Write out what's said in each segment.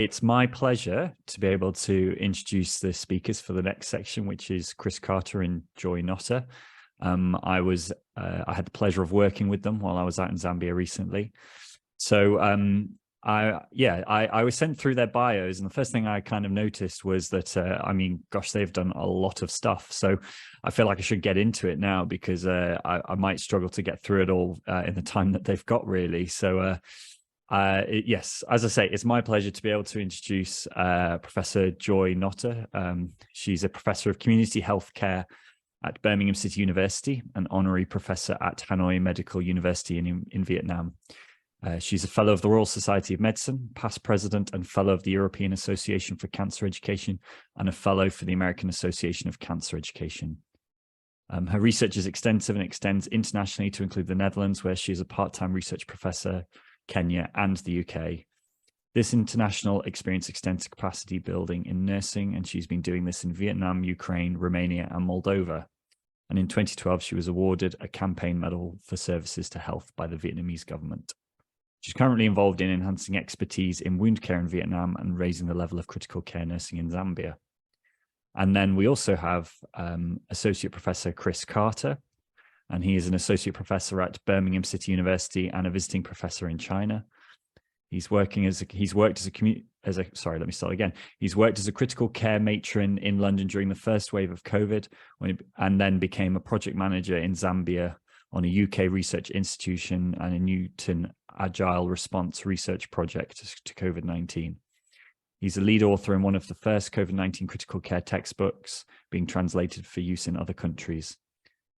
It's my pleasure to be able to introduce the speakers for the next section, which is Chris Carter and Joy Notter. I had the pleasure of working with them while I was out in Zambia recently. So I was sent through their bios, and the first thing I kind of noticed was that gosh, they've done a lot of stuff. So I feel like I should get into it now because I might struggle to get through it all in the time that they've got, really. So yes, as I say, it's my pleasure to be able to introduce Professor Joy Notter. She's a professor of community healthcare at Birmingham City University, an honorary professor at Hanoi Medical University in Vietnam. She's a fellow of the Royal Society of Medicine, past president and fellow of the European Association for Cancer Education, and a fellow for the American Association of Cancer Education. Her research is extensive and extends internationally to include the Netherlands, where she is a part-time research professor, Kenya, and the UK. This international experience extends to capacity building in nursing, and she's been doing this in Vietnam, Ukraine, Romania, and Moldova. And in 2012, she was awarded a campaign medal for services to health by the Vietnamese government. She's currently involved in enhancing expertise in wound care in Vietnam and raising the level of critical care nursing in Zambia. And then we also have Associate Professor Chris Carter, and he is an associate professor at Birmingham City University and a visiting professor in China. He's worked as a critical care matron in London during the first wave of COVID, and then became a project manager in Zambia on a UK research institution and a Newton Agile Response research project to COVID-19. He's a lead author in one of the first COVID-19 critical care textbooks being translated for use in other countries.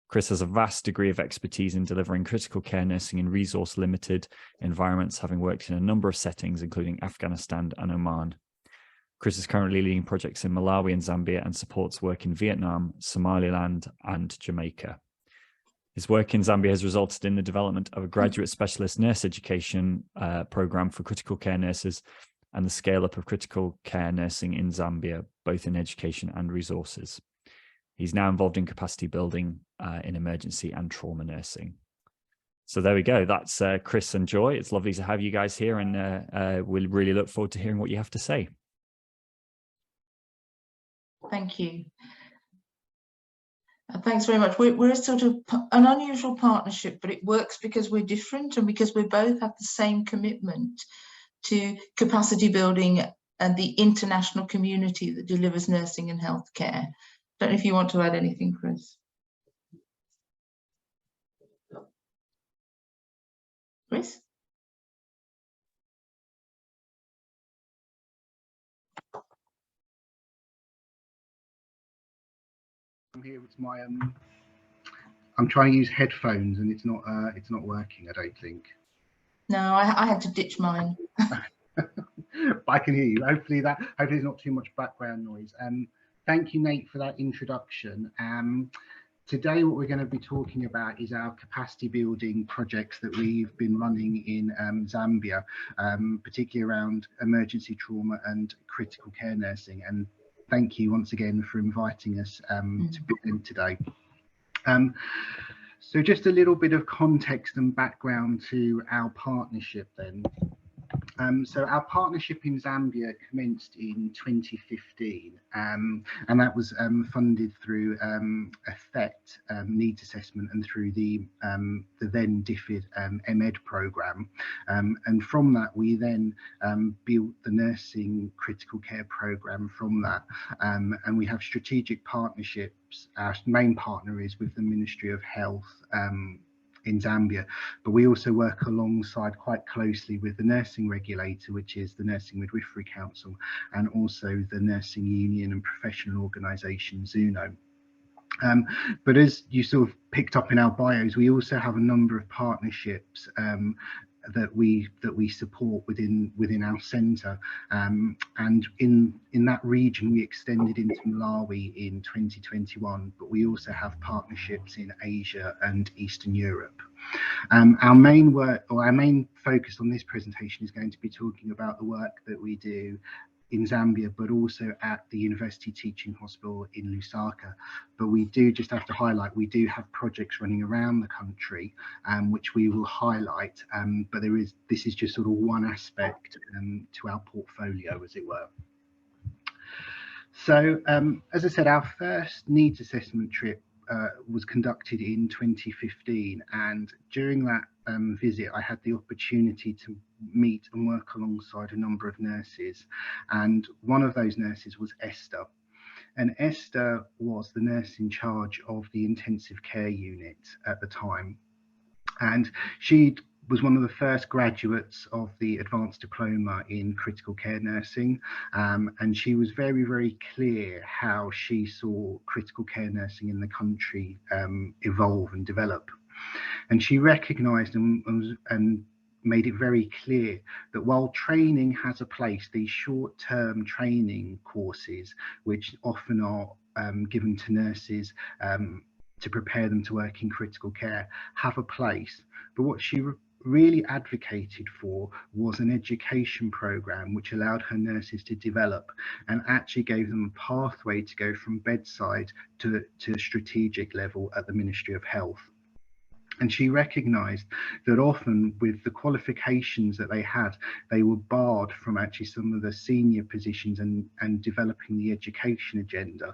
Chris has a vast degree of expertise in delivering critical care nursing in resource-limited environments, having worked in a number of settings, including Afghanistan and Oman. Chris is currently leading projects in Malawi and Zambia and supports work in Vietnam, Somaliland, and Jamaica. His work in Zambia has resulted in the development of a graduate specialist nurse education program for critical care nurses and the scale-up of critical care nursing in Zambia, both in education and resources. He's now involved in capacity building in emergency and trauma nursing. So there we go. That's Chris and Joy. It's lovely to have you guys here, and we'll really look forward to hearing what you have to say. Thank you. Thanks very much. We're a sort of an unusual partnership, but it works because we're different and because we both have the same commitment to capacity building and the international community that delivers nursing and healthcare. Don't know if you want to add anything, Chris. Chris? I'm here with my I'm trying to use headphones and it's not working, I don't think. No, I had to ditch mine. But I can hear you. Hopefully there's not too much background noise. Thank you, Nate, for that introduction. Today what we're going to be talking about is our capacity building projects that we've been running in Zambia, particularly around emergency trauma and critical care nursing. And thank you once again for inviting us to be in today. So just a little bit of context and background to our partnership then. So our partnership in Zambia commenced in 2015, and that was funded through EFFECT needs assessment and through the then DFID MED programme. And from that, we then built the nursing critical care programme from that. And we have strategic partnerships. Our main partner is with the Ministry of Health in Zambia, but we also work alongside quite closely with the nursing regulator, which is the Nursing Midwifery Council, and also the nursing union and professional organisation ZUNO. But as you sort of picked up in our bios, we also have a number of partnerships that we support within our centre, and in that region we extended into Malawi in 2021, but we also have partnerships in Asia and Eastern Europe. Our main focus on this presentation is going to be talking about the work that we do in Zambia, but also at the University Teaching Hospital in Lusaka. But we do just have to highlight, we do have projects running around the country, which we will highlight, but this is just sort of one aspect to our portfolio, as it were. So, as I said, our first needs assessment trip was conducted in 2015, and during that visit I had the opportunity to meet and work alongside a number of nurses, and one of those nurses was Esther. And Esther was the nurse in charge of the intensive care unit at the time, and she was one of the first graduates of the advanced diploma in critical care nursing, and she was very, very clear how she saw critical care nursing in the country evolve and develop. And she recognised and made it very clear that while training has a place, these short-term training courses, which often are given to nurses to prepare them to work in critical care, have a place. But what she really advocated for was an education program which allowed her nurses to develop and actually gave them a pathway to go from bedside to strategic level at the Ministry of Health. And she recognised that often with the qualifications that they had, they were barred from actually some of the senior positions and developing the education agenda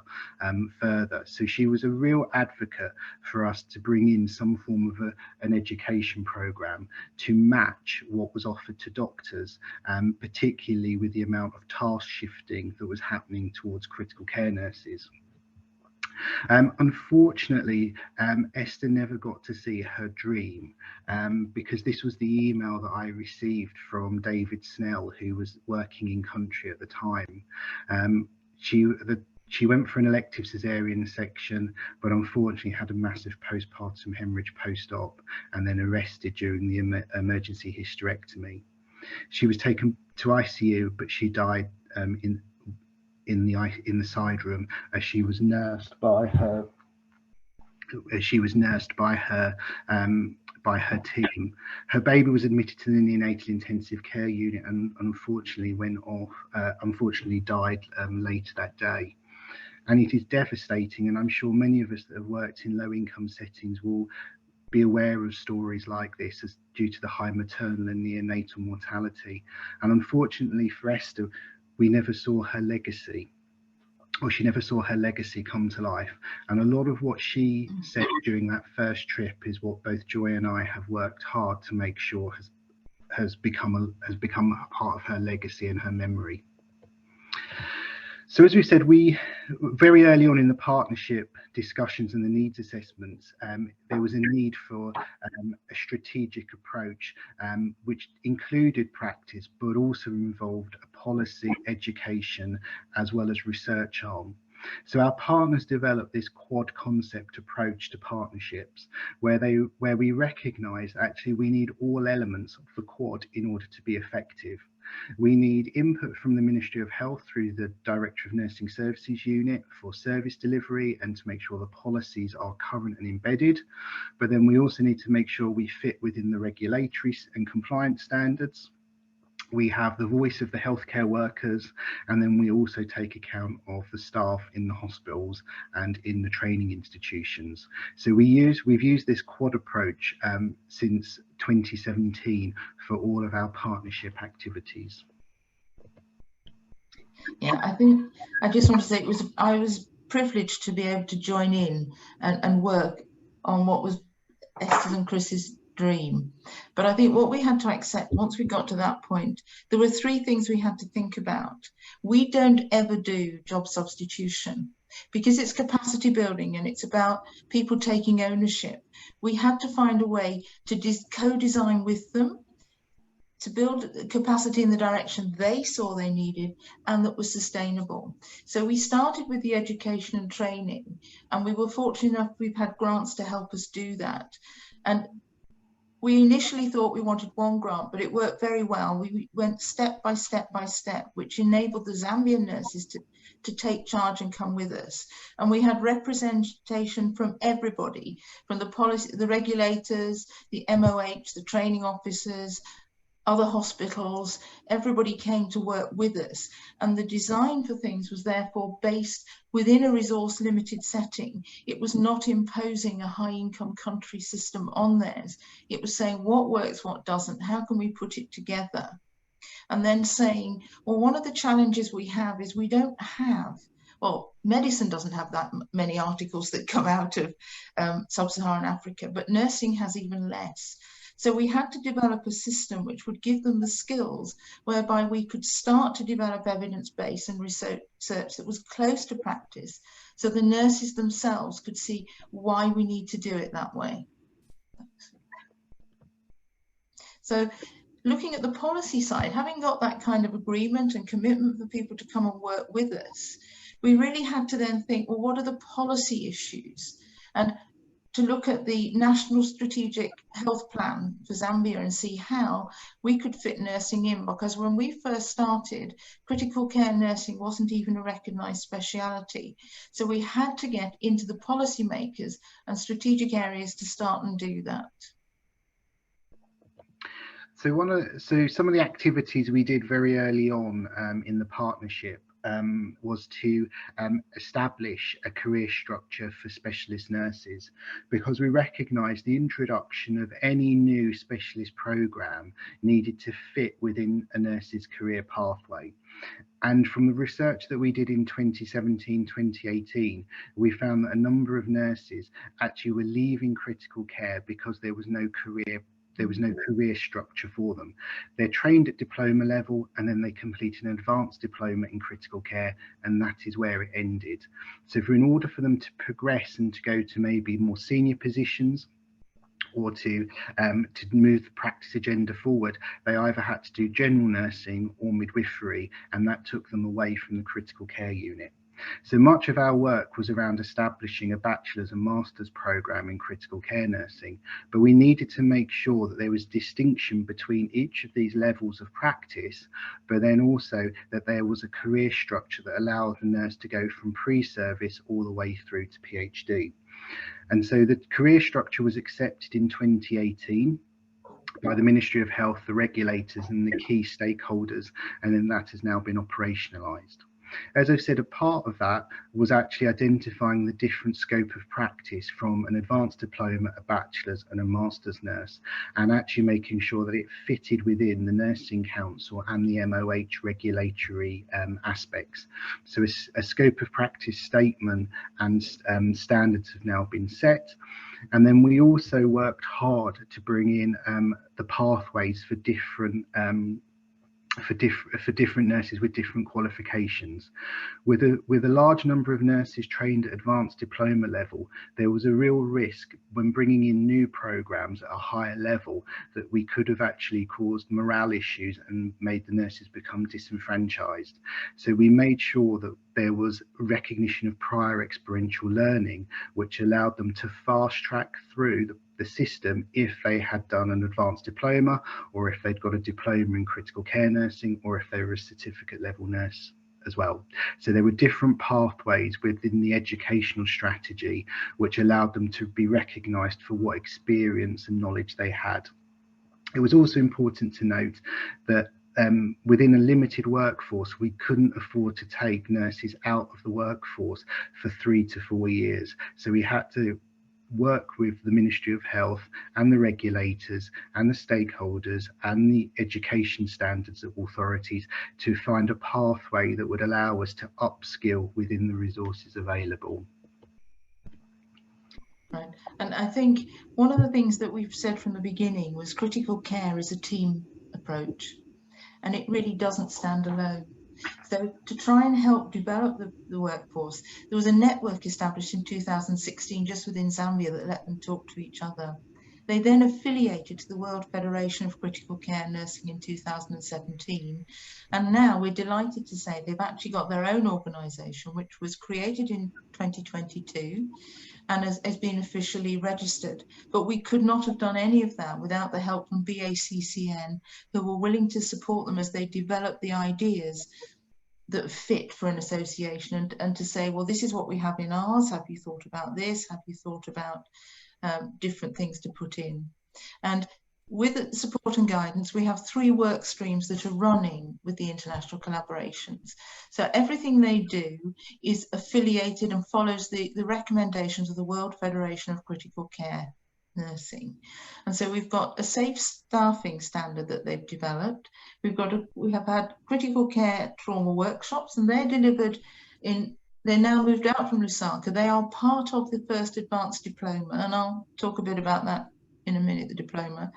further. So she was a real advocate for us to bring in some form of an education programme to match what was offered to doctors, particularly with the amount of task shifting that was happening towards critical care nurses. Unfortunately, Esther never got to see her dream, because this was the email that I received from David Snell, who was working in country at the time. She went for an elective caesarean section, but unfortunately had a massive postpartum hemorrhage post-op and then arrested during the emergency hysterectomy. She was taken to ICU, but she died in the side room as she was nursed by her team. Her baby was admitted to the neonatal intensive care unit and unfortunately died later that day. And it is devastating, and I'm sure many of us that have worked in low income settings will be aware of stories like this, as due to the high maternal and neonatal mortality. And unfortunately for Esther, we never saw her legacy, or she never saw her legacy come to life. And a lot of what she said during that first trip is what both Joy and I have worked hard to make sure has become a part of her legacy and her memory. So as we said, we very early on in the partnership discussions and the needs assessments, there was a need for a strategic approach, which included practice, but also involved a policy, education, as well as research arm. So our partners developed this quad concept approach to partnerships, where we recognise actually we need all elements of the quad in order to be effective. We need input from the Ministry of Health through the Director of Nursing Services unit for service delivery and to make sure the policies are current and embedded. But then we also need to make sure we fit within the regulatory and compliance standards. We have the voice of the healthcare workers, and then we also take account of the staff in the hospitals and in the training institutions. So we've used this quad approach since 2017 for all of our partnership activities. Yeah, I think I just want to say I was privileged to be able to join in and work on what was Esther's and Chris's dream. But I think what we had to accept once we got to that point, there were three things we had to think about. We don't ever do job substitution because it's capacity building and it's about people taking ownership. We had to find a way to co-design with them to build capacity in the direction they saw they needed and that was sustainable. So we started with the education and training, and we were fortunate enough we've had grants to help us do that. And we initially thought we wanted one grant, but it worked very well. We went step by step by step, which enabled the Zambian nurses to take charge and come with us. And we had representation from everybody, from the policy, the regulators, the MOH, the training officers, other hospitals, everybody came to work with us. And the design for things was therefore based within a resource limited setting. It was not imposing a high income country system on theirs. It was saying what works, what doesn't, how can we put it together? And then saying, well, one of the challenges we have is we don't have, well, medicine doesn't have that many articles that come out of sub-Saharan Africa, but nursing has even less. So we had to develop a system which would give them the skills whereby we could start to develop evidence base and research that was close to practice, so the nurses themselves could see why we need to do it that way. So looking at the policy side, having got that kind of agreement and commitment for people to come and work with us, we really had to then think, well, what are the policy issues? And to look at the National Strategic Health Plan for Zambia and see how we could fit nursing in, because when we first started, critical care nursing wasn't even a recognised speciality. So we had to get into the policymakers and strategic areas to start and do that. So some of the activities we did very early on in the partnership was to establish a career structure for specialist nurses, because we recognised the introduction of any new specialist programme needed to fit within a nurse's career pathway. And from the research that we did in 2017-2018, we found that a number of nurses actually were leaving critical care because there was no career structure for them. They're trained at diploma level and then they complete an advanced diploma in critical care, and that is where it ended. So in order for them to progress and to go to maybe more senior positions, or to move the practice agenda forward, they either had to do general nursing or midwifery, and that took them away from the critical care unit. So much of our work was around establishing a bachelor's and master's programme in critical care nursing, but we needed to make sure that there was distinction between each of these levels of practice, but then also that there was a career structure that allowed the nurse to go from pre-service all the way through to PhD. And so the career structure was accepted in 2018 by the Ministry of Health, the regulators and the key stakeholders, and then that has now been operationalised. As I've said, a part of that was actually identifying the different scope of practice from an advanced diploma, a bachelor's and a master's nurse, and actually making sure that it fitted within the Nursing Council and the MOH regulatory aspects. So a scope of practice statement and standards have now been set. And then we also worked hard to bring in the pathways for different nurses with different qualifications. With a large number of nurses trained at advanced diploma level, there was a real risk when bringing in new programs at a higher level that we could have actually caused morale issues and made the nurses become disenfranchised. So we made sure that there was recognition of prior experiential learning, which allowed them to fast track through the system if they had done an advanced diploma, or if they'd got a diploma in critical care nursing, or if they were a certificate level nurse as well. So there were different pathways within the educational strategy which allowed them to be recognised for what experience and knowledge they had. It was also important to note that within a limited workforce, we couldn't afford to take nurses out of the workforce for 3 to 4 years. So we had to work with the Ministry of Health and the regulators and the stakeholders and the education standards authorities to find a pathway that would allow us to upskill within the resources available. Right. And I think one of the things that we've said from the beginning was critical care is a team approach, and it really doesn't stand alone. So to try and help develop the workforce, there was a network established in 2016 just within Zambia that let them talk to each other. They then affiliated to the World Federation of Critical Care Nursing in 2017. And now we're delighted to say they've actually got their own organisation, which was created in 2022 and has been officially registered. But we could not have done any of that without the help from BACCN, who were willing to support them as they develop the ideas that fit for an association, and to say, well, this is what we have in ours. Have you thought about this? Have you thought about different things to put in? And with support and guidance, we have 3 work streams that are running with the international collaborations. So everything they do is affiliated and follows the recommendations of the World Federation of Critical Care Nursing. And so we've got a safe staffing standard that they've developed. We have had critical care trauma workshops, and they're delivered they're now moved out from Lusaka. They are part of the first advanced diploma, and I'll talk a bit about that in a minute, the diploma,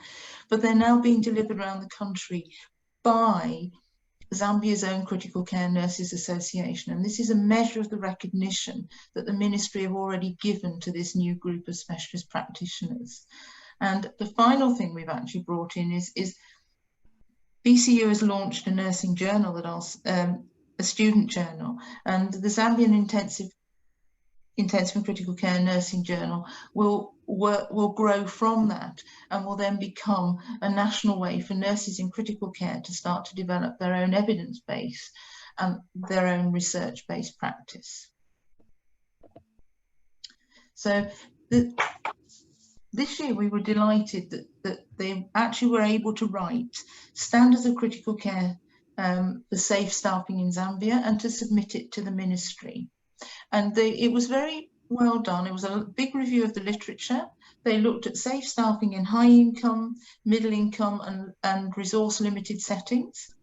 but they're now being delivered around the country by Zambia's own Critical Care Nurses Association. And this is a measure of the recognition that the ministry have already given to this new group of specialist practitioners. And the final thing we've actually brought in is BCU has launched a nursing journal a student journal, and the Zambian Intensive and Critical Care Nursing Journal will grow from that, and will then become a national way for nurses in critical care to start to develop their own evidence base and their own research-based practice. So this year we were delighted that they actually were able to write standards of critical care for safe staffing in Zambia and to submit it to the ministry. And it was very well done. It was a big review of the literature. They looked at safe staffing in high income, middle income and resource limited settings.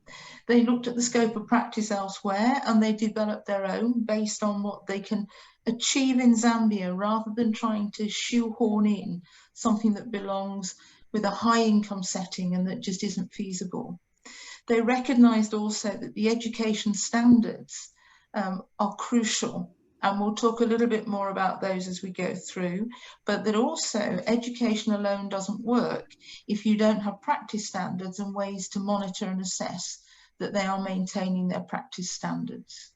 They looked at the scope of practice elsewhere, and they developed their own based on what they can achieve in Zambia, rather than trying to shoehorn in something that belongs with a high income setting and that just isn't feasible. They recognised also that the education standards are crucial, and we'll talk a little bit more about those as we go through, but that also education alone doesn't work if you don't have practice standards and ways to monitor and assess that they are maintaining their practice standards.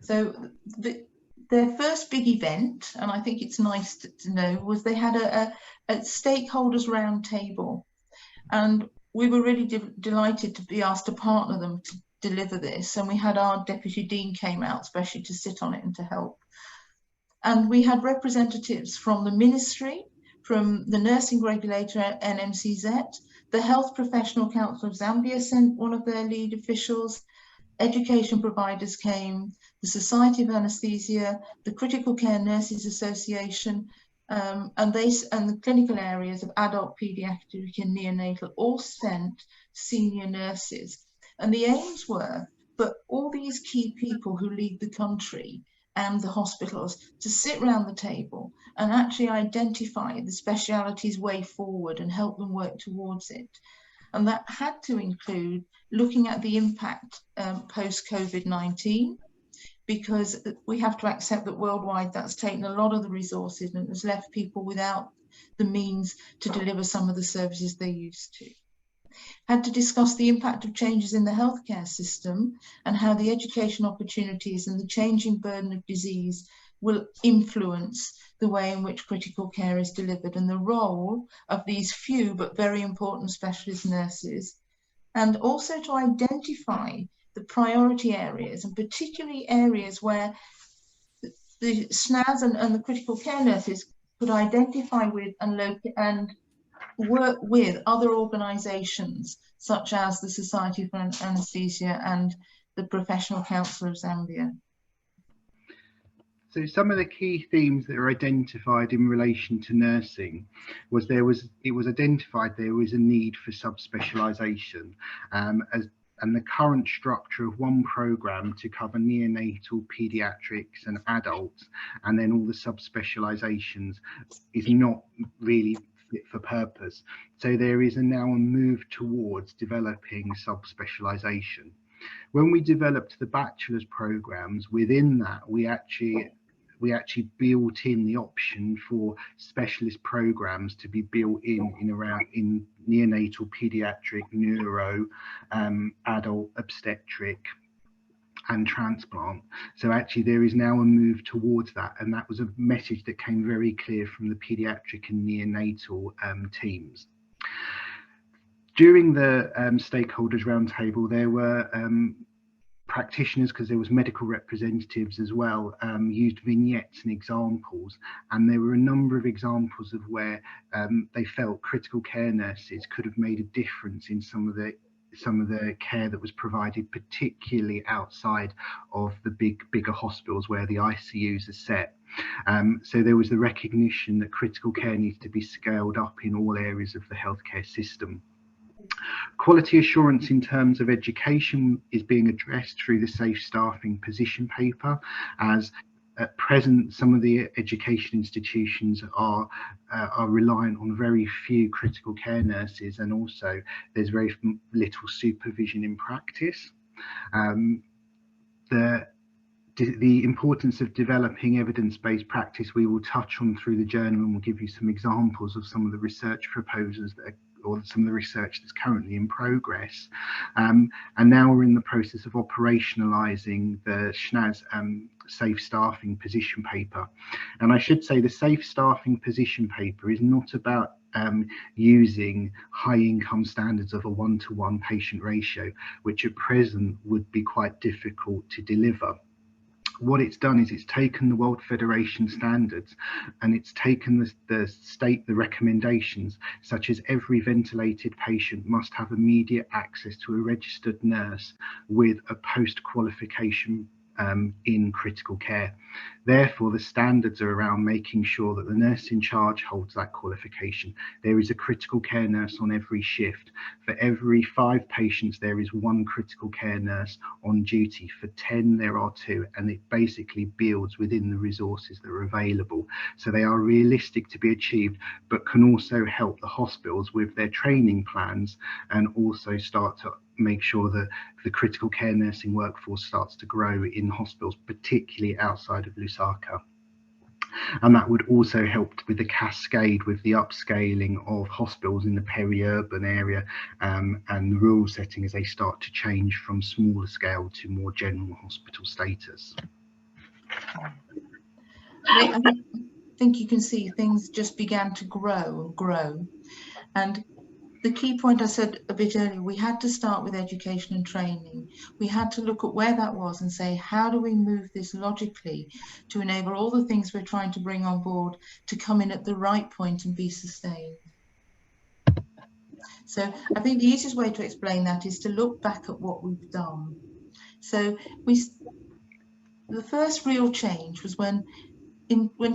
So their first big event, and I think it's nice to know, was they had a stakeholders roundtable, and we were really delighted to be asked to partner them to deliver this, and we had our Deputy Dean came out especially to sit on it and to help. And we had representatives from the ministry, from the nursing regulator NMCZ, the Health Professional Council of Zambia sent one of their lead officials, education providers came, the Society of Anaesthesia, the Critical Care Nurses Association, and the clinical areas of adult, paediatric and neonatal all sent senior nurses. And the aims were for all these key people who lead the country and the hospitals to sit around the table and actually identify the specialities' way forward and help them work towards it. And that had to include looking at the impact post-COVID-19, because we have to accept that worldwide that's taken a lot of the resources and has left people without the means to deliver some of the services they used to. Had to discuss the impact of changes in the healthcare system and how the education opportunities and the changing burden of disease will influence the way in which critical care is delivered, and the role of these few but very important specialist nurses, and also to identify the priority areas, and particularly areas where the SNAS and the critical care nurses could identify with and work with other organisations such as the Society for Anaesthesia and the Professional Council of Zambia. So some of the key themes that are identified in relation to nursing was it was identified there was a need for subspecialisation, and the current structure of one programme to cover neonatal, paediatrics and adults, and then all the subspecialisations, is not really fit for purpose. So there is now a move towards developing subspecialisation. When we developed the bachelor's programmes, within that we actually built in the option for specialist programs to be built in neonatal, pediatric, neuro, adult, obstetric and transplant. So actually there is now a move towards that, and that was a message that came very clear from the pediatric and neonatal teams. During the stakeholders roundtable, there were practitioners, because there was medical representatives as well, used vignettes and examples, and there were a number of examples of where they felt critical care nurses could have made a difference in some of the care that was provided, particularly outside of the bigger hospitals where the ICUs are set. So there was the recognition that critical care needs to be scaled up in all areas of the healthcare system. Quality assurance in terms of education is being addressed through the Safe Staffing position paper, as at present some of the education institutions are reliant on very few critical care nurses, and also there's very little supervision in practice. The importance of developing evidence-based practice we will touch on through the journal, and we'll give you some examples of some of the research proposals that are, or some of the research that's currently in progress. And now we're in the process of operationalising the SNAS Safe Staffing position paper. And I should say the Safe Staffing position paper is not about using high income standards of a 1-to-1 patient ratio, which at present would be quite difficult to deliver. What it's done is it's taken the World Federation standards and it's taken the recommendations, such as every ventilated patient must have immediate access to a registered nurse with a post-qualification in critical care. Therefore, the standards are around making sure that the nurse in charge holds that qualification. There is a critical care nurse on every shift. For every 5 patients, there is 1 critical care nurse on duty. For 10, there are 2, and it basically builds within the resources that are available. So they are realistic to be achieved, but can also help the hospitals with their training plans, and also start to make sure that the critical care nursing workforce starts to grow in hospitals, particularly outside of Lusaka. And that would also help with the cascade with the upscaling of hospitals in the peri-urban area and the rural setting as they start to change from smaller scale to more general hospital status. I think you can see things just began to grow. And the key point I said a bit earlier, we had to start with education and training. We had to look at where that was and say, how do we move this logically to enable all the things we're trying to bring on board to come in at the right point and be sustained? So I think the easiest way to explain that is to look back at what we've done. So the first real change was when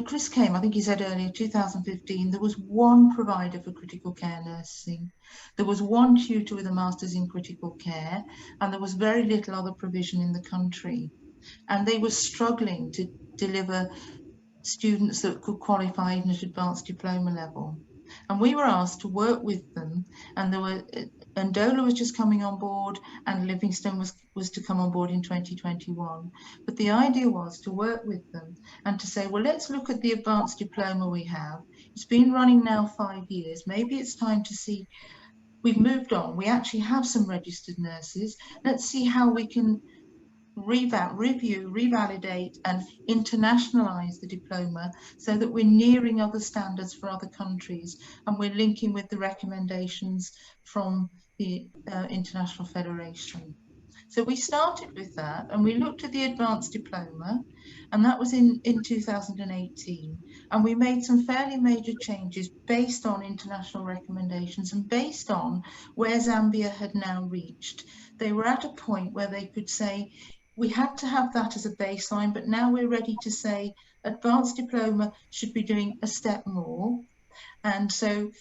Chris came, I think he said earlier, 2015, there was 1 provider for critical care nursing. There was 1 tutor with a master's in critical care, and there was very little other provision in the country. And they were struggling to deliver students that could qualify even at advanced diploma level. And we were asked to work with them, and Ndola was just coming on board, and Livingstone was to come on board in 2021. But the idea was to work with them and to say, well, let's look at the advanced diploma we have. It's been running now 5 years. Maybe it's time to see, we've moved on. We actually have some registered nurses. Let's see how we can review, revalidate and internationalize the diploma so that we're nearing other standards for other countries, and we're linking with the recommendations from the International Federation. So we started with that, and we looked at the advanced diploma, and that was in 2018, and we made some fairly major changes based on international recommendations and based on where Zambia had now reached. They were at a point where they could say, we had to have that as a baseline, but now we're ready to say advanced diploma should be doing a step more. And so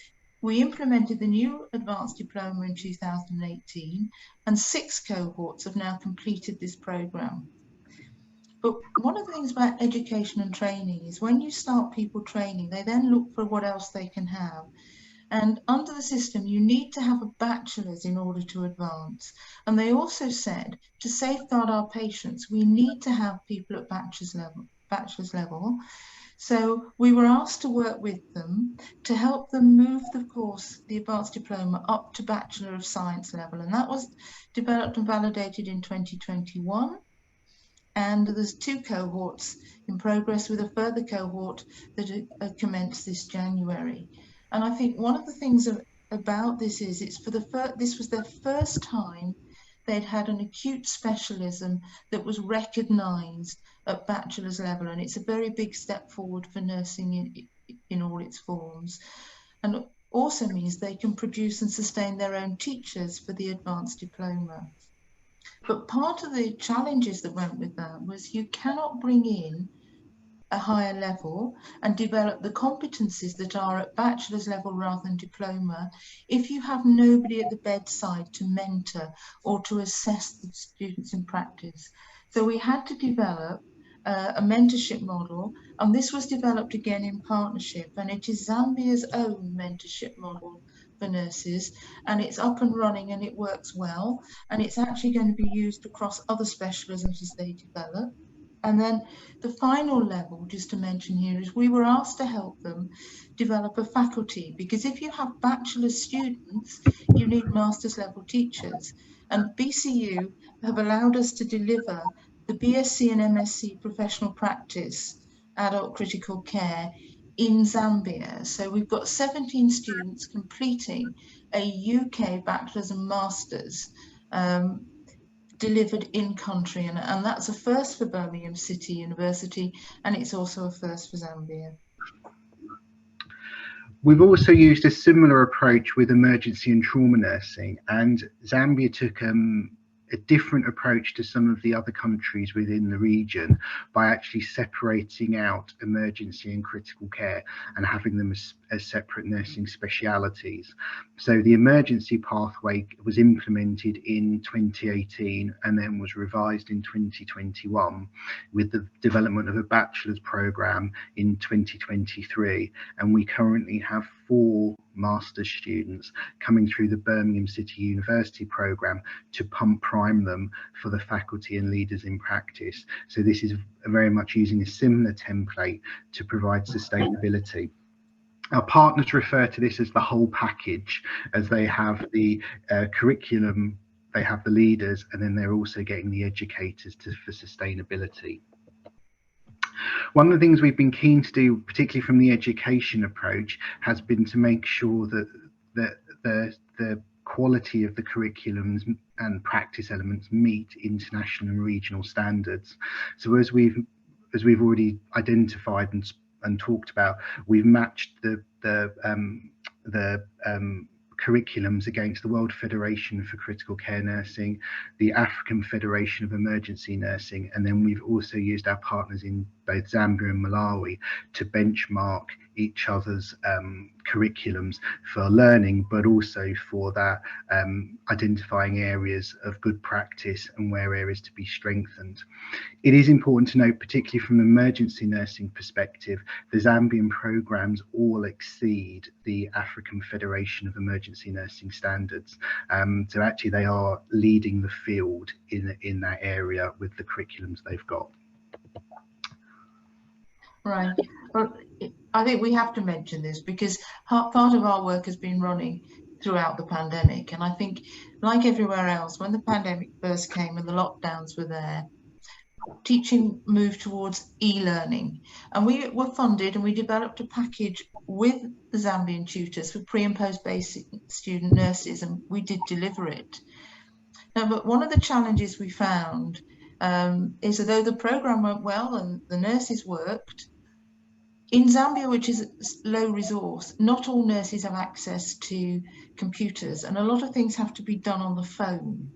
we implemented the new advanced diploma in 2018, and 6 cohorts have now completed this program. But one of the things about education and training is when you start people training, they then look for what else they can have. And under the system, you need to have a bachelor's in order to advance. And they also said, to safeguard our patients, we need to have people at bachelor's level. So we were asked to work with them to help them move the course, the advanced diploma, up to Bachelor of Science level. And that was developed and validated in 2021. And there's 2 cohorts in progress, with a further cohort that commenced this January. And I think one of the things about this is this was their first time they'd had an acute specialism that was recognised at bachelor's level, and it's a very big step forward for nursing in all its forms, and also means they can produce and sustain their own teachers for the advanced diploma. But part of the challenges that went with that was you cannot bring in a higher level and develop the competencies that are at bachelor's level rather than diploma if you have nobody at the bedside to mentor or to assess the students in practice. So we had to develop a mentorship model, and this was developed again in partnership, and it is Zambia's own mentorship model for nurses, and it's up and running and it works well, and it's actually going to be used across other specialisms as they develop. And then the final level, just to mention here, is we were asked to help them develop a faculty, because if you have bachelor's students, you need master's level teachers. And BCU have allowed us to deliver the BSc and MSc professional practice, adult critical care, in Zambia. So we've got 17 students completing a UK bachelor's and master's delivered in country, and that's a first for Birmingham City University, and it's also a first for Zambia. We've also used a similar approach with emergency and trauma nursing, and Zambia took a different approach to some of the other countries within the region by actually separating out emergency and critical care and having them as separate nursing specialities. So the emergency pathway was implemented in 2018 and then was revised in 2021 with the development of a bachelor's programme in 2023, and we currently have 4 master's students coming through the Birmingham City University programme to prime them for the faculty and leaders in practice. So this is very much using a similar template to provide sustainability. Our partners refer to this as the whole package, as they have the curriculum, they have the leaders, and then they're also getting the educators for sustainability. One of the things we've been keen to do, particularly from the education approach, has been to make sure that the quality of the curriculums and practice elements meet international and regional standards. So as we've already identified and talked about, we've matched the curriculums against the World Federation for Critical Care Nursing, the African Federation of Emergency Nursing, and then we've also used our partners in both Zambia and Malawi to benchmark each other's curriculums for learning, but also for that identifying areas of good practice and where areas to be strengthened. It is important to note, particularly from an emergency nursing perspective, the Zambian programs all exceed the African Federation of Emergency Nursing standards. So actually they are leading the field in that area with the curriculums they've got. Right. Well, I think we have to mention this because part of our work has been running throughout the pandemic. And I think, like everywhere else, when the pandemic first came and the lockdowns were there, teaching moved towards e-learning. And we were funded and we developed a package with the Zambian tutors for pre and post basic student nurses, and we did deliver it. Now, but one of the challenges we found is that though the program went well and the nurses worked, in Zambia, which is low resource, not all nurses have access to computers, and a lot of things have to be done on the phone.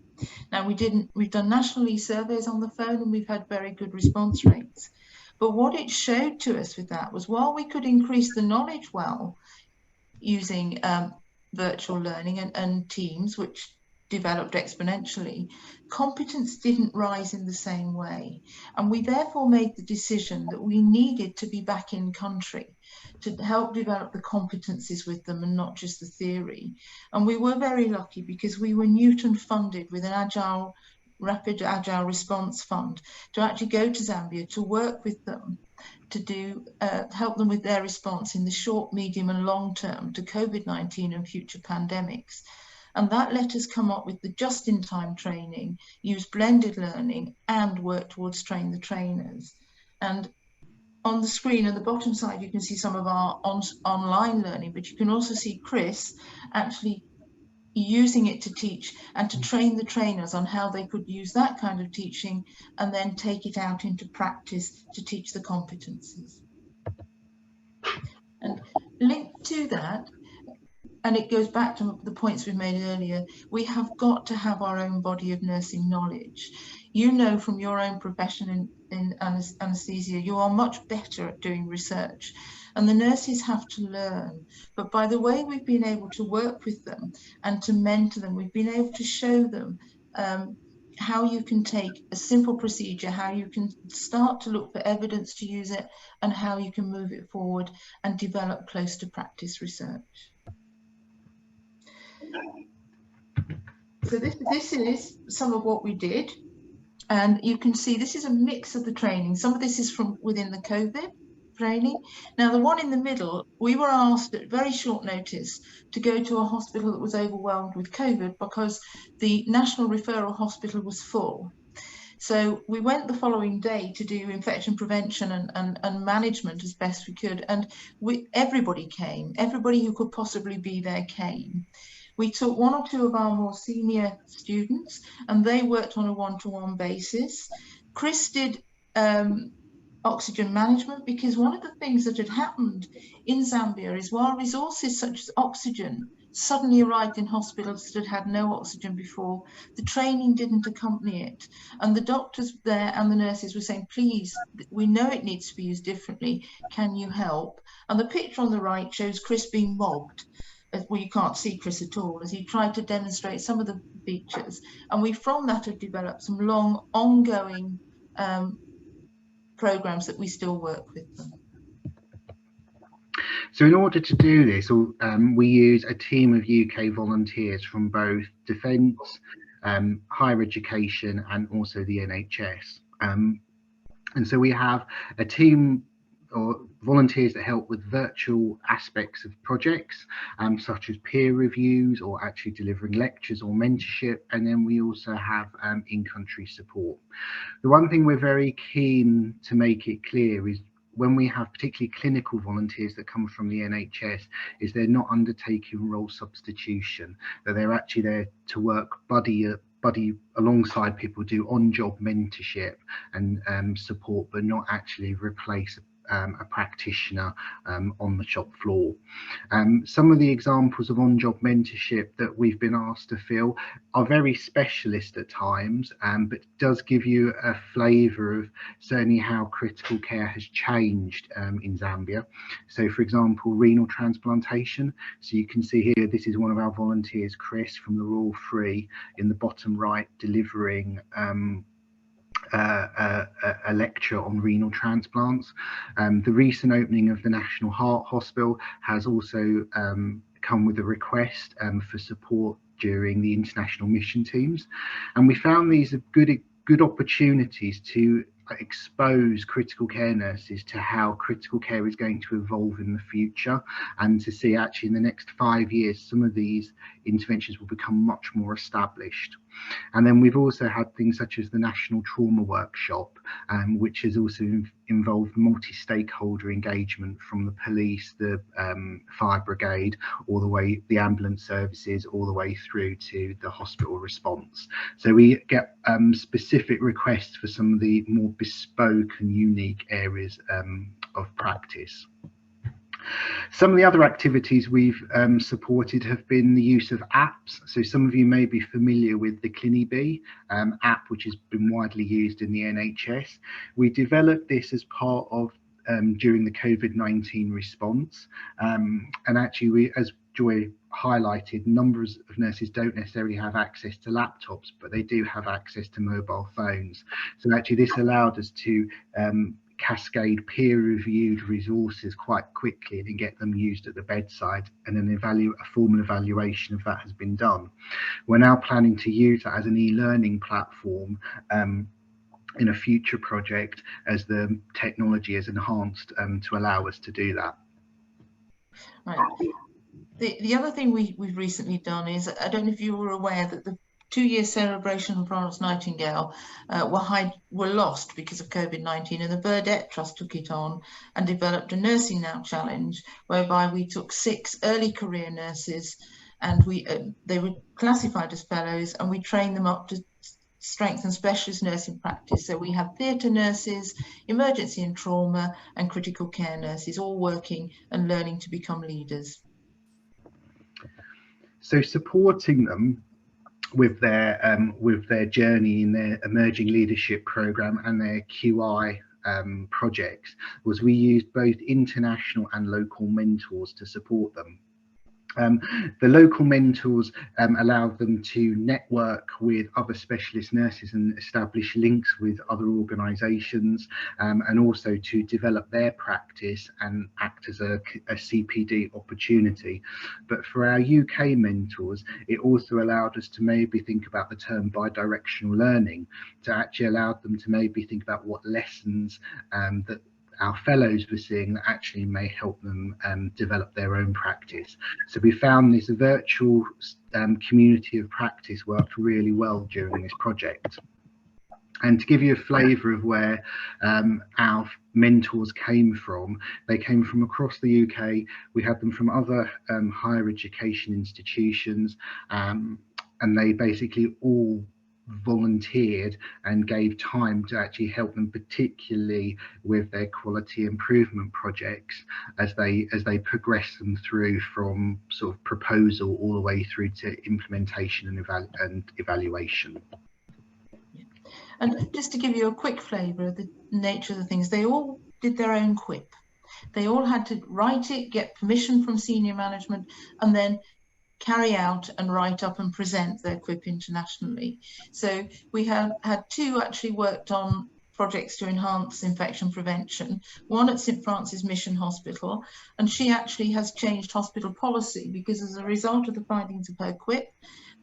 Now, we've done nationally surveys on the phone and we've had very good response rates. But what it showed to us with that was, while we could increase the knowledge well using virtual learning and Teams, which developed exponentially, competence didn't rise in the same way. And we therefore made the decision that we needed to be back in country to help develop the competencies with them and not just the theory. And we were very lucky because we were Newton funded with an rapid agile response fund to actually go to Zambia to work with them to help them with their response in the short, medium and long term to COVID-19 and future pandemics. And that let us come up with the just-in-time training, use blended learning, and work towards train the trainers. And on the screen at the bottom side, you can see some of our online learning, but you can also see Chris actually using it to teach and to train the trainers on how they could use that kind of teaching and then take it out into practice to teach the competencies. And linked to that, and it goes back to the points we made earlier, we have got to have our own body of nursing knowledge. You know from your own profession in anaesthesia, you are much better at doing research, and the nurses have to learn. But by the way we've been able to work with them and to mentor them, we've been able to show them how you can take a simple procedure, how you can start to look for evidence to use it, and how you can move it forward and develop close to practice research. So this is some of what we did, and you can see this is a mix of the training. Some of this is from within the COVID training. Now the one in the middle, we were asked at very short notice to go to a hospital that was overwhelmed with COVID because the National Referral Hospital was full. So we went the following day to do infection prevention and management as best we could, and everybody came, everybody who could possibly be there came. We took one or two of our more senior students and they worked on a one-to-one basis. Chris did oxygen management, because one of the things that had happened in Zambia is while resources such as oxygen suddenly arrived in hospitals that had no oxygen before, the training didn't accompany it. And the doctors there and the nurses were saying, please, we know it needs to be used differently. Can you help? And the picture on the right shows Chris being mobbed. Well, you can't see Chris at all, as he tried to demonstrate some of the features. And we, from that, have developed some long, ongoing programs that we still work with them. So in order to do this, we use a team of UK volunteers from both defence, higher education, and also the NHS. And so we have a team or volunteers that help with virtual aspects of projects, such as peer reviews or actually delivering lectures or mentorship. And then we also have in-country support. The one thing we're very keen to make it clear is when we have particularly clinical volunteers that come from the NHS, is they're not undertaking role substitution, that they're actually there to work buddy alongside people, do on-job mentorship and support, but not actually replace a practitioner on the shop floor. Some of the examples of on-job mentorship that we've been asked to fill are very specialist at times, but does give you a flavour of certainly how critical care has changed in Zambia. So for example, renal transplantation. So you can see here, this is one of our volunteers, Chris, from the Royal Free, in the bottom right, delivering a lecture on renal transplants. The recent opening of the National Heart Hospital has also come with a request for support during the international mission teams, and we found these are good opportunities to expose critical care nurses to how critical care is going to evolve in the future, and to see actually in the next 5 years some of these interventions will become much more established. And then we've also had things such as the National Trauma Workshop, which has also involved multi-stakeholder engagement from the police, the fire brigade, all the way, the ambulance services, all the way through to the hospital response. So we get specific requests for some of the more bespoke and unique areas of practice. Some of the other activities we've supported have been the use of apps. So some of you may be familiar with the CliniBee app, which has been widely used in the NHS. We developed this as part of during the COVID-19 response. And actually, as Joy highlighted, numbers of nurses don't necessarily have access to laptops, but they do have access to mobile phones. So actually this allowed us to cascade peer-reviewed resources quite quickly and get them used at the bedside, and then a formal evaluation of that has been done. We're now planning to use that as an e-learning platform in a future project as the technology is enhanced to allow us to do that. Right. The other thing we've recently done is, I don't know if you were aware that the 2-year celebration of Florence Nightingale were lost because of COVID-19, and the Burdett Trust took it on and developed a Nursing Now challenge, whereby we took 6 early career nurses and they were classified as fellows, and we trained them up to strengthen specialist nursing practice. So we have theatre nurses, emergency and trauma, and critical care nurses all working and learning to become leaders. So supporting them with their journey in their emerging leadership program and their QI projects was we used both international and local mentors to support them. The local mentors allowed them to network with other specialist nurses and establish links with other organisations, and also to develop their practice and act as a CPD opportunity. But for our UK mentors, it also allowed us to maybe think about the term bidirectional learning, to actually allow them to maybe think about what lessons that our fellows were seeing that actually may help them develop their own practice. So we found this virtual community of practice worked really well during this project. And to give you a flavour of where our mentors came from, they came from across the UK. We had them from other higher education institutions, and they basically all volunteered and gave time to actually help them, particularly with their quality improvement projects as they progress them through from sort of proposal all the way through to implementation and evaluation. And just to give you a quick flavour of the nature of the things, they all did their own QIP. They all had to write it, get permission from senior management, and then carry out and write up and present their QIP internationally. So we have had two actually worked on projects to enhance infection prevention, one at St Francis Mission Hospital, and she actually has changed hospital policy because as a result of the findings of her QIP,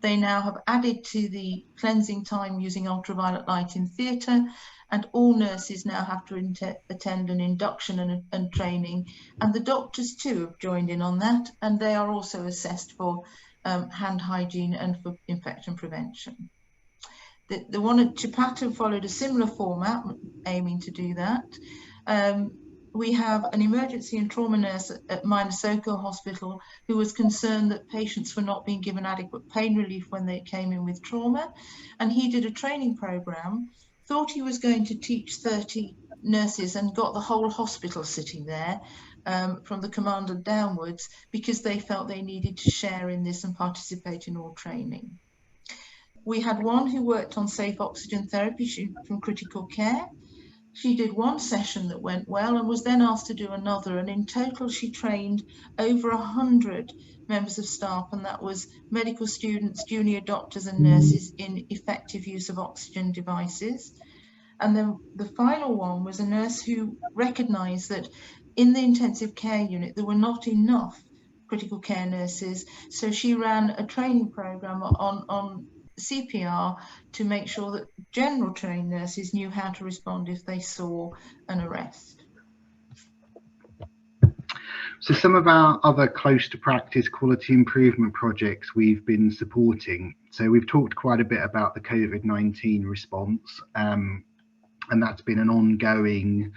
they now have added to the cleansing time using ultraviolet light in theatre, and all nurses now have to attend an induction and training, and the doctors too have joined in on that, and they are also assessed for hand hygiene and for infection prevention. The one at Chipata followed a similar format, aiming to do that. We have an emergency and trauma nurse at Minnesota Hospital who was concerned that patients were not being given adequate pain relief when they came in with trauma. And he did a training program, thought he was going to teach 30 nurses and got the whole hospital sitting there from the commander downwards because they felt they needed to share in this and participate in all training. We had one who worked on safe oxygen therapy from critical care. She did one session that went well and was then asked to do another, and in total she trained over 100 members of staff, and that was medical students, junior doctors and nurses in effective use of oxygen devices. And then the final one was a nurse who recognised that in the intensive care unit there were not enough critical care nurses, so she ran a training programme on CPR to make sure that general trained nurses knew how to respond if they saw an arrest. So some of our other close to practice quality improvement projects we've been supporting. So we've talked quite a bit about the COVID-19 response, and that's been an ongoing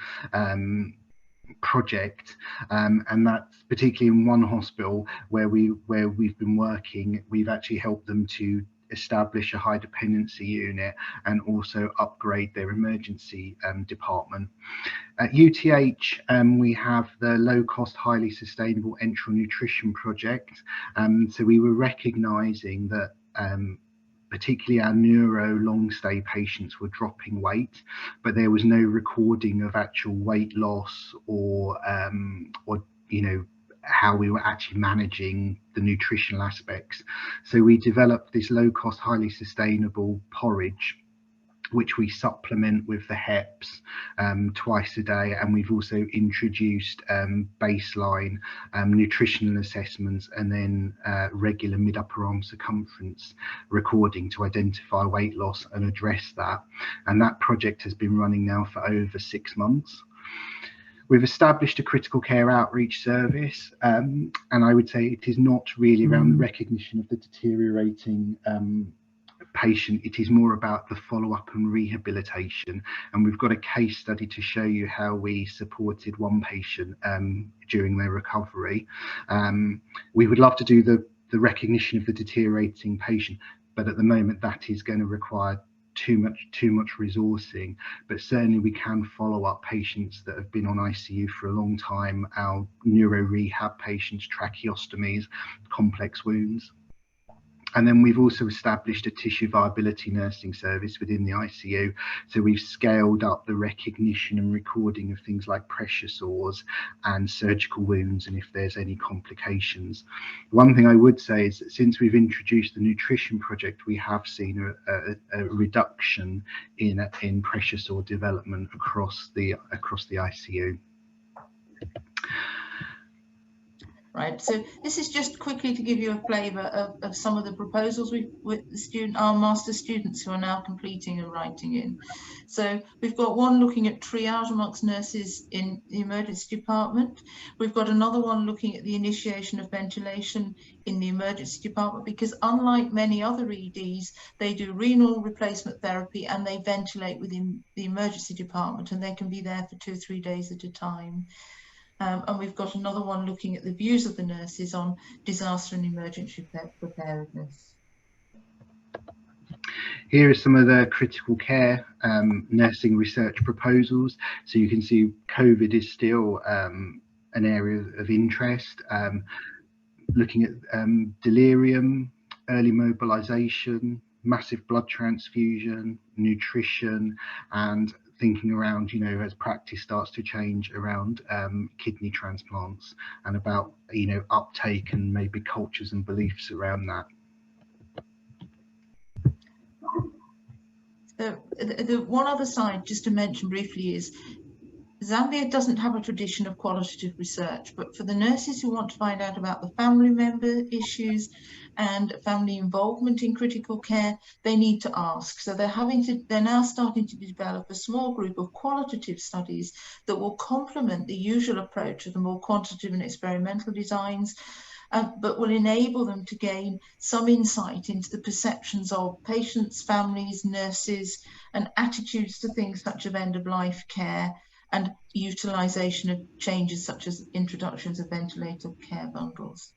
project, and that's particularly in one hospital where we've been working. We've actually helped them to establish a high dependency unit and also upgrade their emergency department. At UTH, we have the low cost, highly sustainable enteral nutrition project. So we were recognising that particularly our neuro long stay patients were dropping weight, but there was no recording of actual weight loss or you know, how we were actually managing the nutritional aspects. So we developed this low cost, highly sustainable porridge, which we supplement with the HEPs twice a day, and we've also introduced baseline nutritional assessments and then regular mid-upper arm circumference recording to identify weight loss and address that. And that project has been running now for over 6 months. We've established a critical care outreach service, and I would say it is not really around the recognition of the deteriorating patient. It is more about the follow-up and rehabilitation, and we've got a case study to show you how we supported one patient during their recovery. We would love to do the the recognition of the deteriorating patient, but at the moment that is going to require too much resourcing. But certainly we can follow up patients that have been on ICU for a long time, our neuro rehab patients, tracheostomies, complex wounds. And then we've also established a tissue viability nursing service within the ICU. So we've scaled up the recognition and recording of things like pressure sores and surgical wounds, and if there's any complications. One thing I would say is that since we've introduced the nutrition project, we have seen a reduction in pressure sore development across the ICU. Right, so this is just quickly to give you a flavour of some of the proposals with our master students who are now completing and writing in. So we've got one looking at triage amongst nurses in the emergency department. We've got another one looking at the initiation of ventilation in the emergency department, because unlike many other EDs, they do renal replacement therapy and they ventilate within the emergency department, and they can be there for 2 or 3 days at a time. And we've got another one looking at the views of the nurses on disaster and emergency preparedness. Here are some of the critical care nursing research proposals. So you can see COVID is still an area of interest, looking at delirium, early mobilization, massive blood transfusion, nutrition, and thinking around, you know, as practice starts to change around kidney transplants, and about, you know, uptake and maybe cultures and beliefs around that. The one other side just to mention briefly is Zambia doesn't have a tradition of qualitative research, but for the nurses who want to find out about the family member issues and family involvement in critical care, they need to ask. So they're now starting to develop a small group of qualitative studies that will complement the usual approach of the more quantitative and experimental designs, but will enable them to gain some insight into the perceptions of patients, families, nurses, and attitudes to things such as end-of-life care and utilisation of changes such as introductions of ventilator care bundles.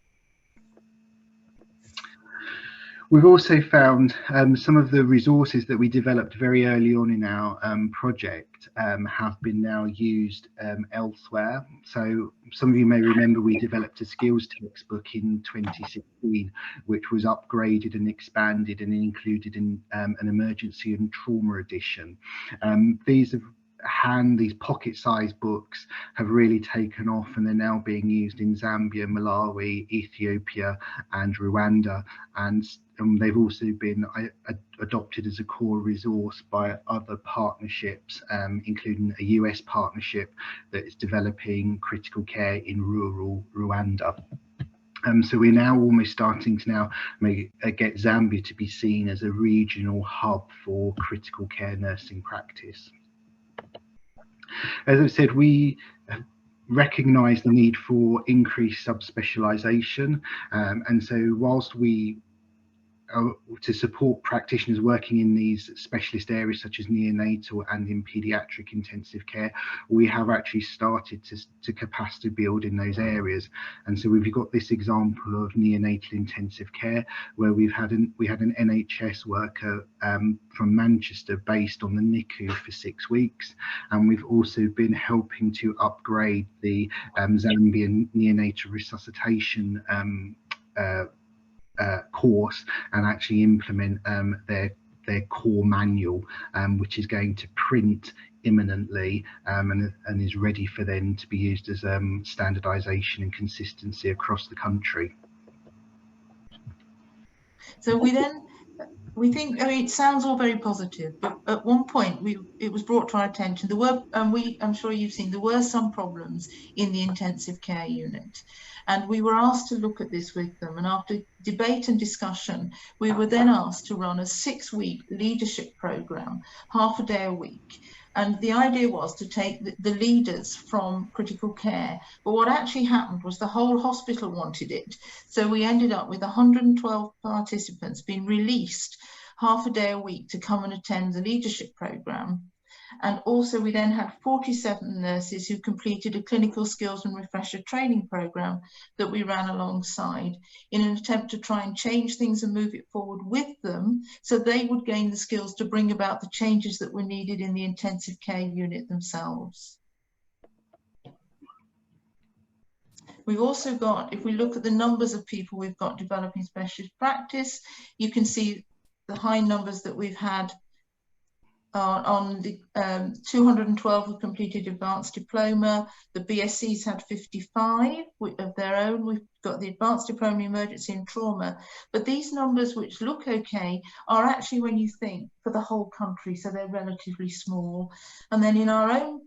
We've also found some of the resources that we developed very early on in our project have been now used elsewhere. So some of you may remember we developed a skills textbook in 2016, which was upgraded and expanded and included in an emergency and trauma edition. These pocket-sized books have really taken off, and they're now being used in Zambia, Malawi, Ethiopia, and Rwanda, and they've also been adopted as a core resource by other partnerships, including a US partnership that is developing critical care in rural Rwanda. So we're now almost starting to now get Zambia to be seen as a regional hub for critical care nursing practice. As I said, we recognise the need for increased subspecialisation, and so whilst we to support practitioners working in these specialist areas such as neonatal and in paediatric intensive care, we have actually started to capacity build in those areas. And so we've got this example of neonatal intensive care where we had an NHS worker from Manchester based on the NICU for 6 weeks, and we've also been helping to upgrade the Zambian neonatal resuscitation course and actually implement their core manual, which is going to print imminently, and is ready for them to be used as standardization and consistency across the country. So we think, I mean, it sounds all very positive, but at one point it was brought to our attention, I'm sure you've seen, there were some problems in the intensive care unit. And we were asked to look at this with them. And after debate and discussion, we were then asked to run a 6-week leadership program, half a day a week. And the idea was to take the leaders from critical care. But what actually happened was the whole hospital wanted it. So we ended up with 112 participants being released half a day a week to come and attend the leadership program. And also we then had 47 nurses who completed a clinical skills and refresher training program that we ran alongside in an attempt to try and change things and move it forward with them, so they would gain the skills to bring about the changes that were needed in the intensive care unit themselves. We've also got, if we look at the numbers of people we've got developing specialist practice, you can see the high numbers that we've had on the 212 have completed advanced diploma. The BScs had 55 of their own. We've got the advanced diploma in emergency and trauma. But these numbers, which look okay, are actually, when you think, for the whole country, so they're relatively small. And then in our own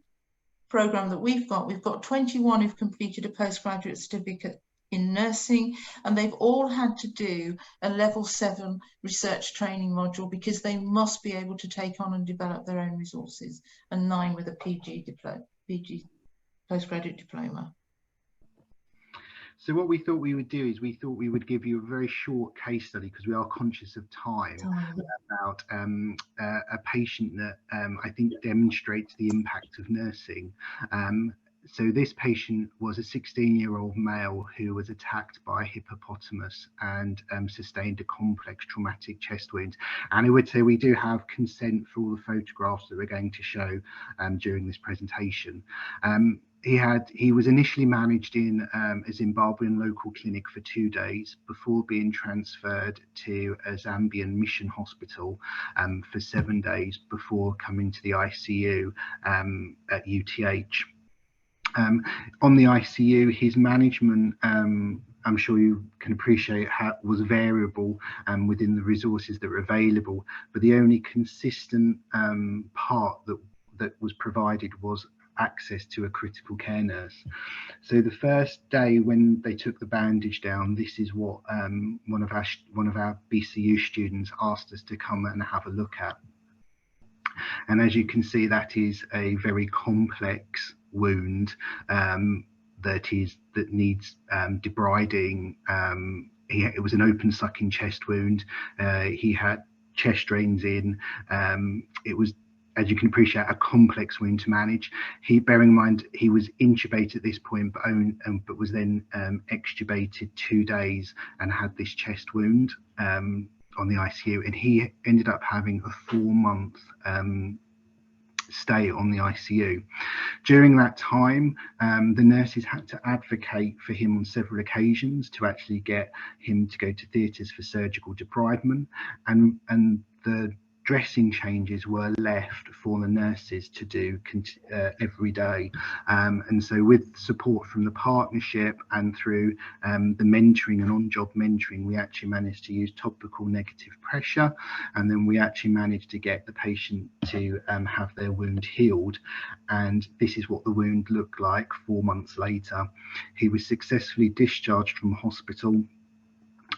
program that we've got 21 who've completed a postgraduate certificate in nursing, and they've all had to do a level 7 research training module because they must be able to take on and develop their own resources, and 9 with a PG postgraduate diploma. So what we thought we would do is we thought we would give you a very short case study, because we are conscious of time, about a patient that I think demonstrates the impact of nursing. So this patient was a 16-year-old male who was attacked by a hippopotamus and sustained a complex traumatic chest wound. And I would say we do have consent for all the photographs that we're going to show during this presentation. He was initially managed in a Zimbabwean local clinic for 2 days before being transferred to a Zambian mission hospital for 7 days before coming to the ICU at UTH. On the ICU, his management, I'm sure you can appreciate, was variable within the resources that were available, but the only consistent part that was provided was access to a critical care nurse. So the first day when they took the bandage down, this is what one of our BCU students asked us to come and have a look at. And as you can see, that is a very complex wound that needs debriding. It was an open sucking chest wound. He had chest drains in. It was, as you can appreciate, a complex wound to manage. Bearing in mind, he was intubated at this point, but was then extubated 2 days and had this chest wound on the ICU, and he ended up having a 4-month stay on the ICU. During that time, the nurses had to advocate for him on several occasions to actually get him to go to theatres for surgical debridement, and the dressing changes were left for the nurses to do every day. And so with support from the partnership and through the mentoring and on-job mentoring, we actually managed to use topical negative pressure, and then we actually managed to get the patient to have their wound healed. And this is what the wound looked like 4 months later. He was successfully discharged from hospital.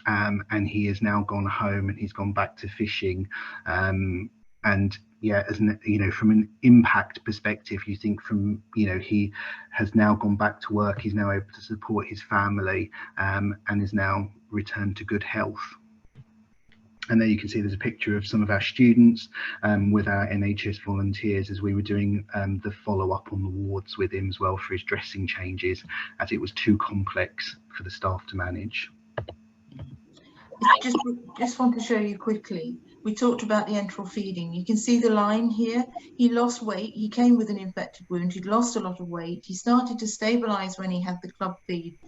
And he has now gone home and he's gone back to fishing. And yeah, from an impact perspective, you think he has now gone back to work, he's now able to support his family, and is now returned to good health. And there you can see there's a picture of some of our students with our NHS volunteers as we were doing the follow-up on the wards with him as well for his dressing changes, as it was too complex for the staff to manage. Just want to show you quickly, we talked about the enteral feeding. You can see the line here. He lost weight. He came with an infected wound. He'd lost a lot of weight. He started to stabilize when he had the club feed.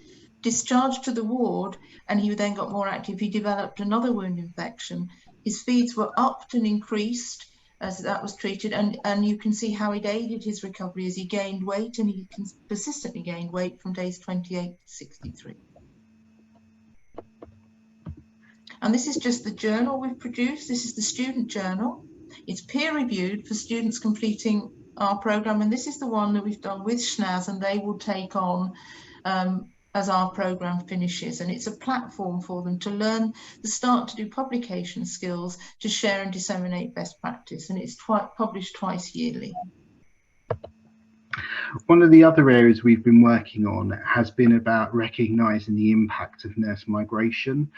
Discharged to the ward, and he then got more active. He developed another wound infection. His feeds were upped and increased as that was treated, and you can see how it aided his recovery as he gained weight, and he persistently gained weight from days 28 to 63. And this is just the journal we've produced. This is the student journal. It's peer reviewed for students completing our program. And this is the one that we've done with SNAS, and they will take on as our program finishes. And it's a platform for them to learn the start to do publication skills, to share and disseminate best practice. And it's published twice yearly. One of the other areas we've been working on has been about recognising the impact of nurse migration,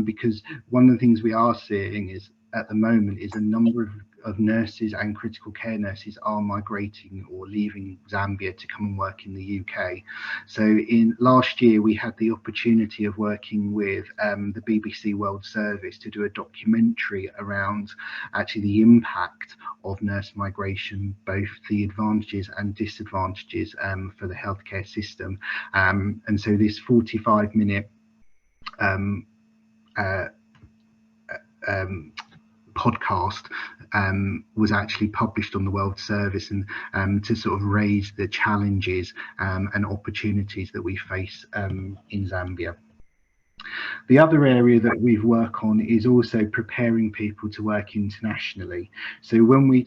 because one of the things we are seeing is at the moment is a number of nurses and critical care nurses are migrating or leaving Zambia to come and work in the UK. So in last year, we had the opportunity of working with the BBC World Service to do a documentary around actually the impact of nurse migration, both the advantages and disadvantages for the healthcare system. And so this 45-minute podcast was actually published on the World Service, and to sort of raise the challenges and opportunities that we face in Zambia. The other area that we work on is also preparing people to work internationally. So when we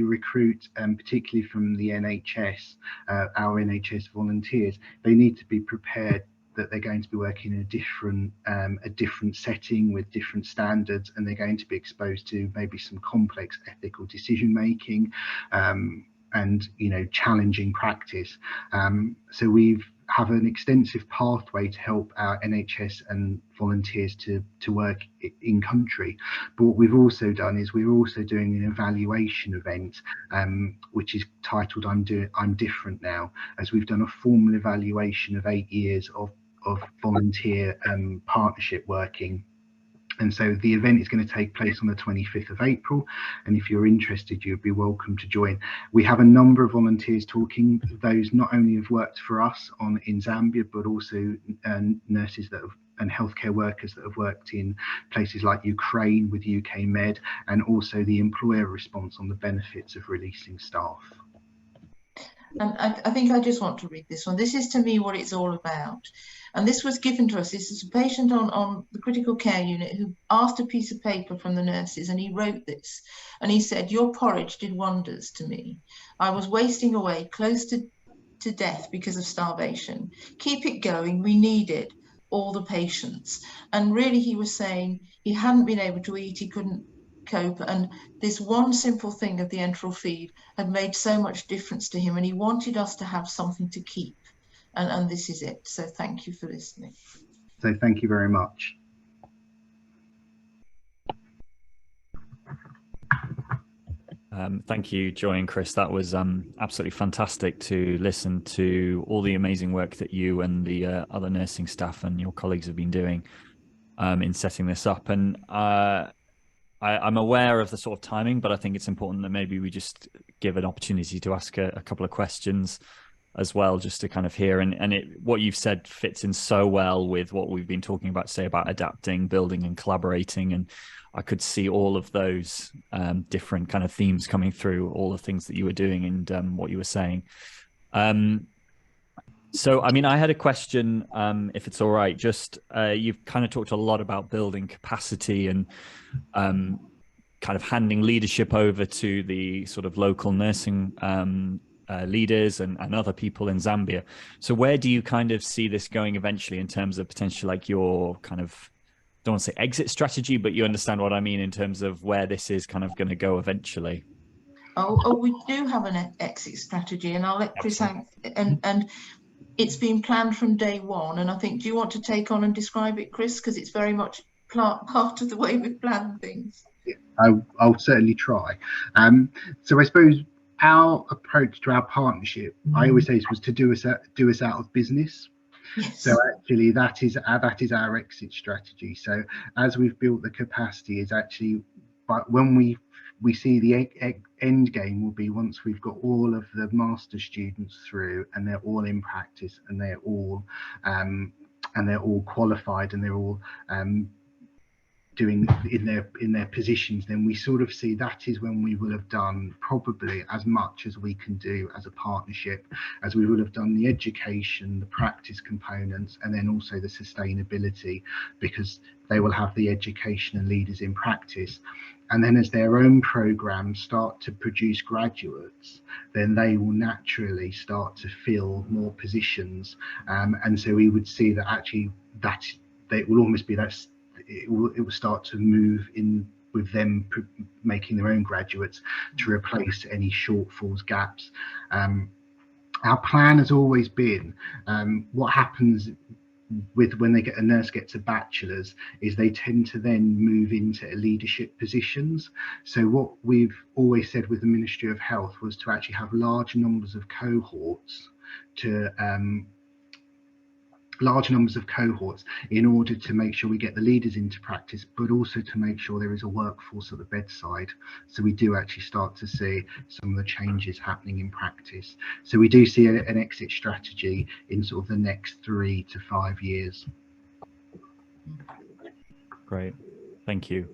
recruit, particularly from the NHS, our NHS volunteers, they need to be prepared that they're going to be working in a different setting with different standards, and they're going to be exposed to maybe some complex ethical decision making and challenging practice. So we have an extensive pathway to help our NHS and volunteers to work in country. But what we've also done is we're also doing an evaluation event, which is titled I'm Different Now, as we've done a formal evaluation of 8 years of volunteer partnership working. And so the event is going to take place on the 25th of April. And if you're interested, you'd be welcome to join. We have a number of volunteers talking. Those not only have worked for us in Zambia, but also nurses that have, and healthcare workers that have worked in places like Ukraine with UK Med, and also the employer response on the benefits of releasing staff. And I think I just want to read this one. This is to me what it's all about. And this was given to us. This is a patient on the critical care unit who asked a piece of paper from the nurses, and he wrote this. And he said, "Your porridge did wonders to me. I was wasting away close to death because of starvation. Keep it going. We need it. All the patients." And really he was saying he hadn't been able to eat. He couldn't cope, and this one simple thing of the enteral feed had made so much difference to him, and he wanted us to have something to keep, and this is it. So thank you for listening. So thank you very much. Thank you, Joy and Chris. That was absolutely fantastic to listen to all the amazing work that you and the other nursing staff and your colleagues have been doing in setting this up. And I'm aware of the sort of timing, but I think it's important that maybe we just give an opportunity to ask a couple of questions as well, just to kind of hear. And what you've said fits in so well with what we've been talking about, say, about adapting, building and collaborating. And I could see all of those different kind of themes coming through, all the things that you were doing and what you were saying. So, I mean, I had a question, if it's all right. Just you've kind of talked a lot about building capacity and kind of handing leadership over to the sort of local nursing leaders and other people in Zambia. So where do you kind of see this going eventually in terms of potentially like your kind of, don't want to say exit strategy, but you understand what I mean in terms of where this is kind of going to go eventually? Oh, we do have an exit strategy, and I'll let Chris have, and it's been planned from day one. And I think, do you want to take on and describe it, Chris? Because it's very much part of the way we plan things. I'll certainly try. So I suppose our approach to our partnership, I always say, was to do us out of business. Yes. So actually that is our exit strategy. So as we've built the capacity, is actually, but when we see the end game will be once we've got all of the master students through and they're all in practice and they're all qualified and they're all doing in their positions, then we sort of see that is when we will have done probably as much as we can do as a partnership, as we will have done the education, the practice components, and then also the sustainability, because they will have the education and leaders in practice. And then as their own programs start to produce graduates, then they will naturally start to fill more positions. And so we would see that actually that it will almost be that it will start to move in with them making their own graduates to replace any shortfalls, gaps. Our plan has always been what happens when a nurse gets a bachelor's, is they tend to then move into leadership positions. So what we've always said with the Ministry of Health was to actually have large numbers of cohorts in order to make sure we get the leaders into practice, but also to make sure there is a workforce at the bedside. So we do actually start to see some of the changes happening in practice. So we do see an exit strategy in sort of the next 3 to 5 years. Great, thank you.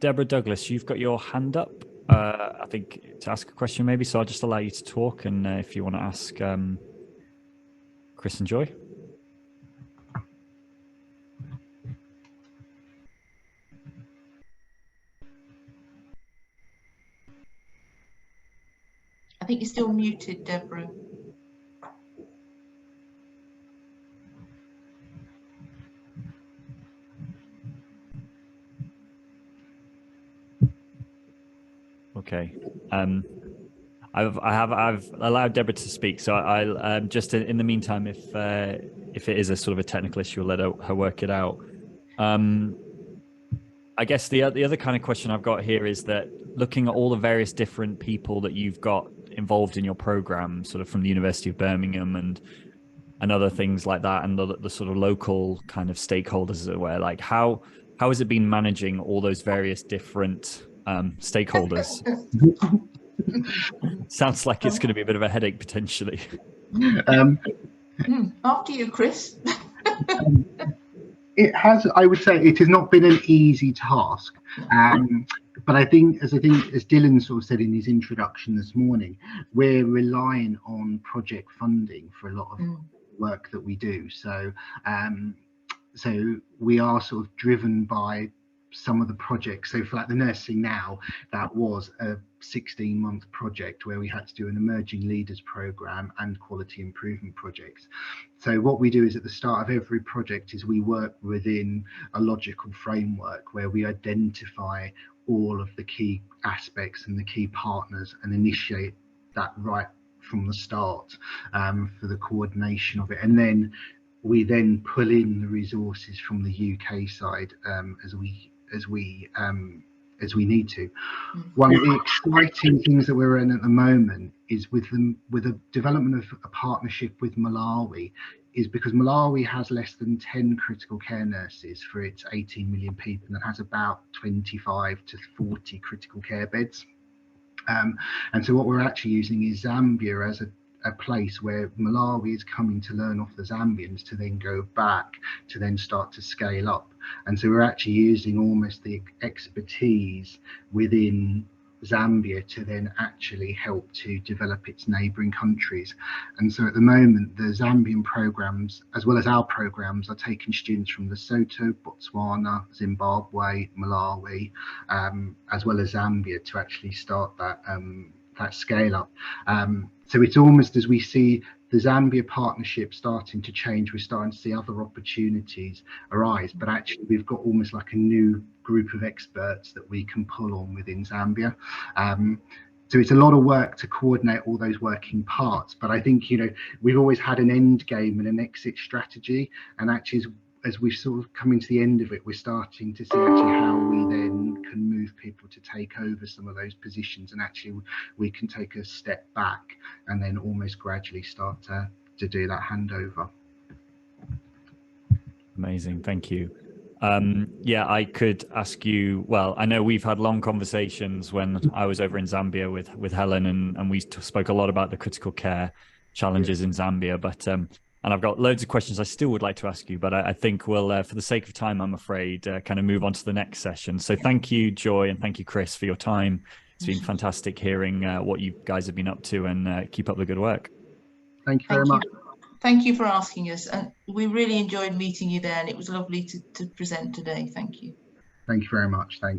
Deborah Douglas, you've got your hand up, I think, to ask a question maybe, so I'll just allow you to talk, and if you want to ask Chris and Joy. I think you're still muted, Deborah. Okay. I've allowed Deborah to speak, so I'll just in the meantime, if it is a sort of a technical issue, we'll let her work it out. I guess the other kind of question I've got here is that looking at all the various different people that you've got involved in your program, sort of from the University of Birmingham and other things like that, and the sort of local kind of stakeholders, as it were, like how has it been managing all those various different stakeholders? Sounds like it's going to be a bit of a headache potentially. After you, Chris. It has, I would say, it has not been an easy task. But I think, as Dylan sort of said in his introduction this morning, we're relying on project funding for a lot of work that we do. So, so we are sort of driven by some of the projects. So for like the Nursing Now, that was a 16-month project where we had to do an emerging leaders program and quality improvement projects. So what we do is at the start of every project is we work within a logical framework where we identify all of the key aspects and the key partners and initiate that right from the start for the coordination of it. And then we then pull in the resources from the UK side as we need to. One of the exciting things that we're in at the moment is with the development of a partnership with Malawi, is because Malawi has less than 10 critical care nurses for its 18 million people and has about 25 to 40 critical care beds. And so what we're actually using is Zambia as a place where Malawi is coming to learn off the Zambians to then go back to then start to scale up. And so we're actually using almost the expertise within Zambia to then actually help to develop its neighbouring countries. And so at the moment, the Zambian programs, as well as our programs, are taking students from Lesotho, Botswana, Zimbabwe, Malawi, as well as Zambia to actually start that scale up. So it's almost as we see the Zambia partnership starting to change, we're starting to see other opportunities arise, but actually we've got almost like a new group of experts that we can pull on within Zambia. So it's a lot of work to coordinate all those working parts, but I think, you know, we've always had an end game and an exit strategy, and actually as we've sort of come into the end of it, we're starting to see actually how we then can move people to take over some of those positions, and actually we can take a step back and then almost gradually start to do that handover. Amazing, thank you. Yeah, I could ask you, well, I know we've had long conversations when I was over in Zambia with Helen, and we spoke a lot about the critical care challenges in Zambia, but and I've got loads of questions I still would like to ask you, but I think we'll, for the sake of time, I'm afraid, kind of move on to the next session. So thank you, Joy, and thank you, Chris, for your time. It's been fantastic hearing what you guys have been up to, and keep up the good work. Thank you very much. Thank you for asking us, and we really enjoyed meeting you there, and it was lovely to present today. Thank you. Thank you very much. Thanks.